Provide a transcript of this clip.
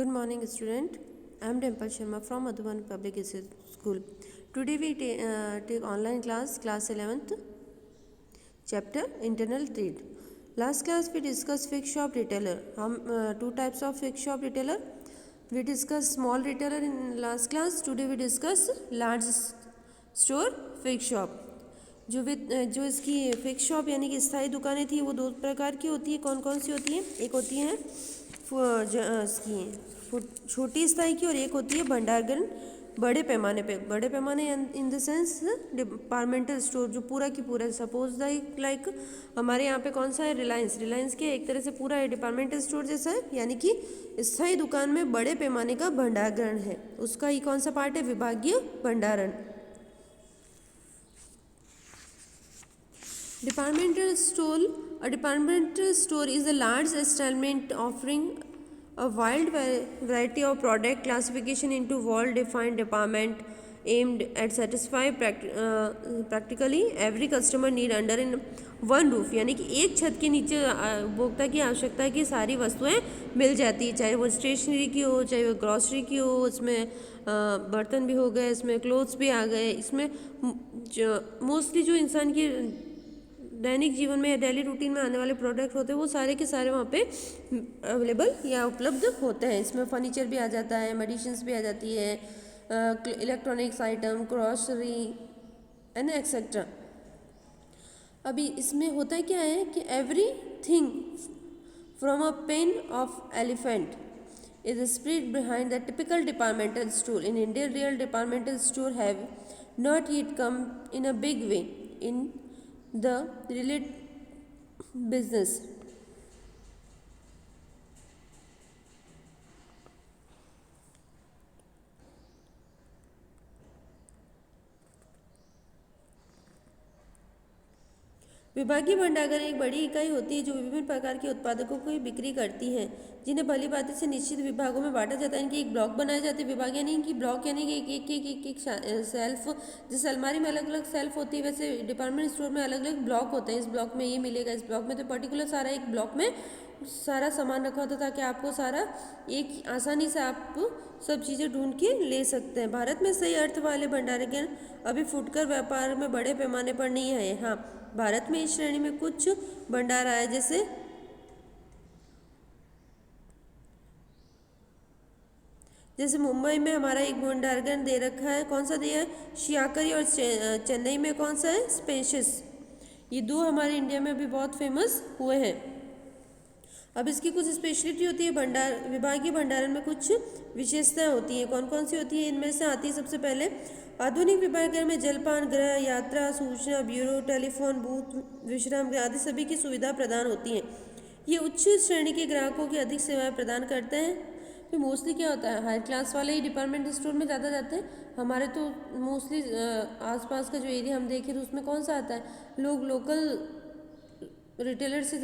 Good morning, student. I am Dimple Sharma from Madhuban Public School. Today we take online class 11th, chapter Internal Trade. Last class we discussed fixed shop retailer. Two types of fixed shop retailer. We discussed small retailer in last class. Today we discuss large store fixed shop. जो इसकी fix shop यानी कि स्थायी दुकानें थी वो दो प्रकार की होती है। कौन कौन सी होती है? एक होती है इसकी छोटी स्थाई की और एक होती है भंडारगृह बड़े पैमाने पे। बड़े पैमाने in the sense departmental store जो पूरा की पूरा, सपोज लाइक हमारे यहाँ पे कौन सा है? रिलायंस के एक तरह से पूरा है डिपार्टमेंटल स्टोर जैसा है, यानी कि स्थायी दुकान में बड़े पैमाने का भंडारगृह है। उसका ही कौन सा पार्ट है? विभागीय भंडारण। A departmental store is a large establishment offering a wide variety of product classification into well-defined department aimed at satisfy practically every customer need under in one roof। यानी कि एक छत के नीचे उपभोक्ता की आवश्यकता की सारी वस्तुएं मिल जाती है, चाहे वो स्टेशनरी की हो, चाहे वो ग्रॉसरी की हो, इसमें बर्तन भी हो गए, इसमें क्लोथ्स भी आ गए। इसमें मोस्टली जो इंसान की दैनिक जीवन में या डेली रूटीन में आने वाले प्रोडक्ट होते हैं वो सारे के सारे वहाँ पे अवेलेबल या उपलब्ध होते हैं। इसमें फर्नीचर भी आ जाता है, मेडिसिन्स भी आ जाती है, electronics item, grocery and etcetera. अभी इसमें होता है क्या है कि everything from a pain of elephant is spread behind the typical departmental store. In India, real departmental store have not yet come in a big way in the related business. विभागीय भंडारण एक बड़ी इकाई होती है जो विभिन्न प्रकार के उत्पादकों की बिक्री करती है, जिन्हें भली भांति से निश्चित विभागों में बांटा जाता है। इनकी एक ब्लॉक बनाए जाते हैं। विभाग यानी कि ब्लॉक यानी कि एक सेल्फ, जैसे अलमारी में अलग अलग सेल्फ होती है वैसे डिपार्टमेंट स्टोर में अलग अलग ब्लॉक होते हैं। इस ब्लॉक में ये मिलेगा, इस ब्लॉक में तो पर्टिकुलर सारा एक ब्लॉक में सारा सामान रखा होता है ताकि आपको सारा एक आसानी से आप सब चीज़ें ढूंढ के ले सकते हैं। भारत में सही अर्थ वाले भंडारण अभी फुटकर व्यापार में बड़े पैमाने पर नहीं है। हाँ, भारत में इस श्रेणी में कुछ भंडार आया, जैसे मुंबई में हमारा एक भंडारगृह दे रखा है। कौन सा दिया है? शियाकरी। और चेन्नई में कौन सा है? स्पेशियस। ये दो हमारे इंडिया में भी बहुत फेमस हुए हैं। अब इसकी कुछ स्पेशलिटी होती है। विभागीय भंडारण में कुछ विशेषताएं होती हैं। कौन कौन सी होती है? इनमें से आती है सबसे पहले आधुनिक विभागीय में जलपान गृह, यात्रा सूचना ब्यूरो, टेलीफोन बूथ, विश्राम गृह आदि सभी की सुविधा प्रदान होती है। ये उच्च श्रेणी के ग्राहकों की अधिक सेवाएं प्रदान करते हैं। तो मोस्टली क्या होता है, हाई क्लास वाले ही डिपार्टमेंट स्टोर में ज़्यादा जाते हैं। हमारे तो मोस्टली आसपास का जो एरिया हम देखें तो उसमें कौन सा आता है? लोग लोकल रिटेलर से